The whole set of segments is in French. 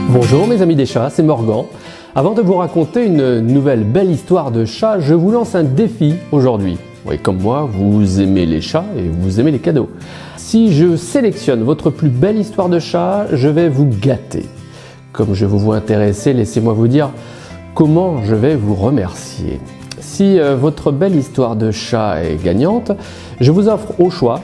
Bonjour mes amis des chats, c'est Morgan. Avant de vous raconter une nouvelle belle histoire de chat, je vous lance un défi aujourd'hui. Oui, comme moi, vous aimez les chats et vous aimez les cadeaux. Si je sélectionne votre plus belle histoire de chat, je vais vous gâter. Comme je vous vois intéressé, laissez-moi vous dire comment je vais vous remercier. Si votre belle histoire de chat est gagnante, je vous offre au choix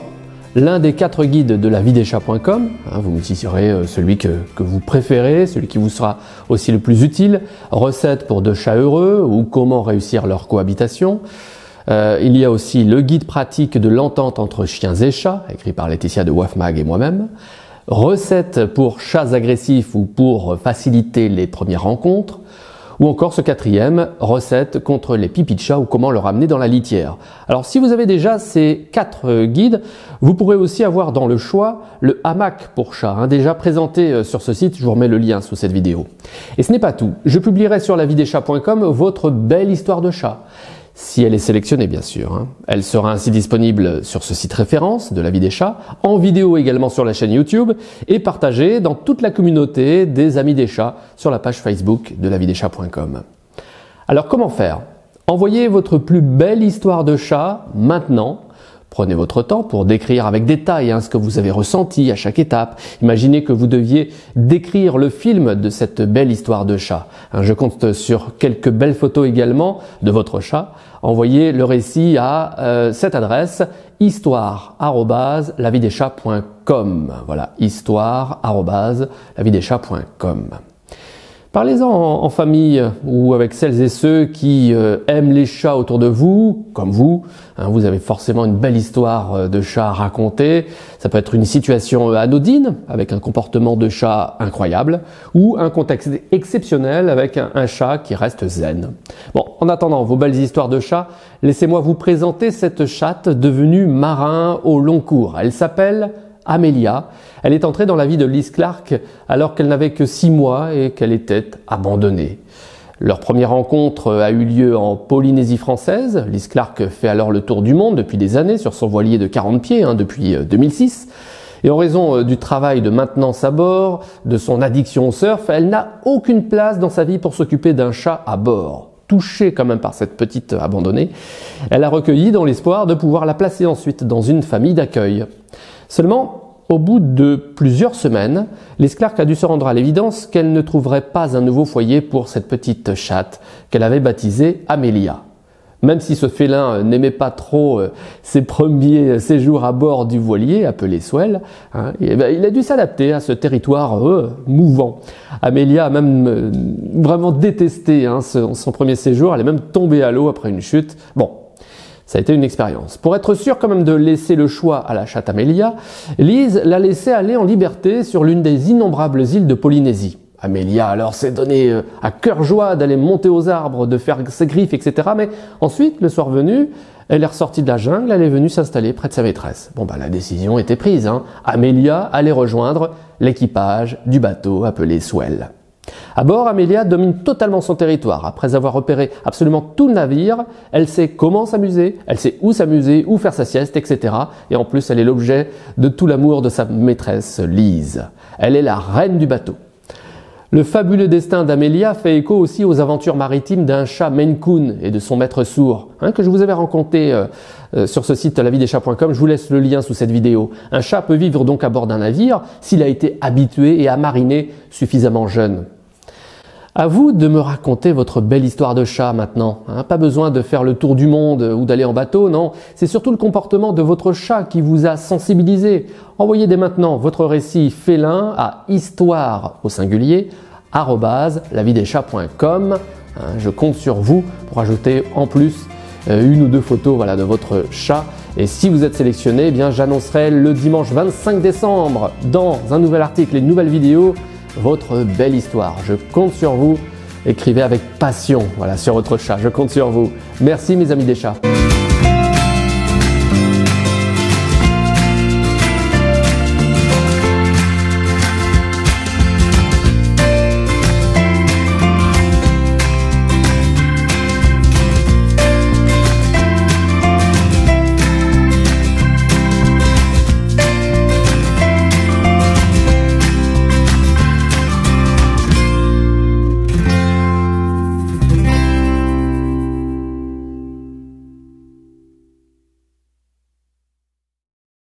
l'un des 4 guides de lavideschat.com. Vous me direz celui que vous préférez, celui qui vous sera aussi le plus utile. Recettes pour 2 chats heureux ou comment réussir leur cohabitation. Il y a aussi le guide pratique de l'entente entre chiens et chats, écrit par Laetitia de Wafmag et moi-même. Recettes pour chats agressifs ou pour faciliter les premières rencontres. Ou encore ce 4e, recette contre les pipis de chat ou comment le ramener dans la litière. Alors si vous avez déjà ces 4 guides, vous pourrez aussi avoir dans le choix le hamac pour chat, déjà présenté sur ce site, je vous remets le lien sous cette vidéo. Et ce n'est pas tout, je publierai sur lavideschat.com votre belle histoire de chat. Si elle est sélectionnée bien sûr. Elle sera ainsi disponible sur ce site référence de La Vie des Chats, en vidéo également sur la chaîne YouTube et partagée dans toute la communauté des amis des chats sur la page Facebook de lavideschat.com. Alors comment faire? Envoyez votre plus belle histoire de chat maintenant. Prenez votre temps pour décrire avec détail ce que vous avez ressenti à chaque étape. Imaginez que vous deviez décrire le film de cette belle histoire de chat. Je compte sur quelques belles photos également de votre chat. Envoyez le récit à cette adresse histoire@lavideschat.com. Voilà, histoire@lavideschat.com. Parlez-en en famille ou avec celles et ceux qui aiment les chats autour de vous, comme vous. Vous avez forcément une belle histoire de chat à raconter. Ça peut être une situation anodine avec un comportement de chat incroyable ou un contexte exceptionnel avec un chat qui reste zen. Bon, en attendant vos belles histoires de chat, laissez-moi vous présenter cette chatte devenue marin au long cours. Elle s'appelle Amelia. Elle est entrée dans la vie de Liz Clark alors qu'elle n'avait que 6 mois et qu'elle était abandonnée. Leur première rencontre a eu lieu en Polynésie française. Liz Clark fait alors le tour du monde depuis des années sur son voilier de 40 pieds depuis 2006. Et en raison du travail de maintenance à bord, de son addiction au surf, elle n'a aucune place dans sa vie pour s'occuper d'un chat à bord. Touchée quand même par cette petite abandonnée, elle a recueilli dans l'espoir de pouvoir la placer ensuite dans une famille d'accueil. Seulement, au bout de plusieurs semaines, Liz Clark a dû se rendre à l'évidence qu'elle ne trouverait pas un nouveau foyer pour cette petite chatte qu'elle avait baptisée Amelia. Même si ce félin n'aimait pas trop ses premiers séjours à bord du voilier, appelé Swell, il a dû s'adapter à ce territoire mouvant. Amelia a même vraiment détesté son premier séjour, elle est même tombée à l'eau après une chute. Bon. Ça a été une expérience. Pour être sûr quand même de laisser le choix à la chatte Amelia, Liz l'a laissé aller en liberté sur l'une des innombrables îles de Polynésie. Amelia alors s'est donné à cœur joie d'aller monter aux arbres, de faire ses griffes, etc. Mais ensuite, le soir venu, elle est ressortie de la jungle, elle est venue s'installer près de sa maîtresse. Bon la décision était prise. Amelia allait rejoindre l'équipage du bateau appelé Swell. À bord, Amelia domine totalement son territoire. Après avoir repéré absolument tout le navire, elle sait comment s'amuser, elle sait où s'amuser, où faire sa sieste, etc. Et en plus, elle est l'objet de tout l'amour de sa maîtresse, Liz. Elle est la reine du bateau. Le fabuleux destin d'Amelia fait écho aussi aux aventures maritimes d'un chat Maine Coon et de son maître sourd, que je vous avais raconté sur ce site lavideschat.com. Je vous laisse le lien sous cette vidéo. Un chat peut vivre donc à bord d'un navire s'il a été habitué et amariné suffisamment jeune. À vous de me raconter votre belle histoire de chat maintenant. Pas besoin de faire le tour du monde ou d'aller en bateau, non. C'est surtout le comportement de votre chat qui vous a sensibilisé. Envoyez dès maintenant votre récit félin à histoire au singulier @lavideschat.com. Je compte sur vous pour ajouter en plus 1 ou 2 photos de votre chat. Et si vous êtes sélectionné, j'annoncerai le dimanche 25 décembre dans un nouvel article et une nouvelle vidéo votre belle histoire. Je compte sur vous. Écrivez avec passion sur votre chat. Je compte sur vous. Merci mes amis des chats.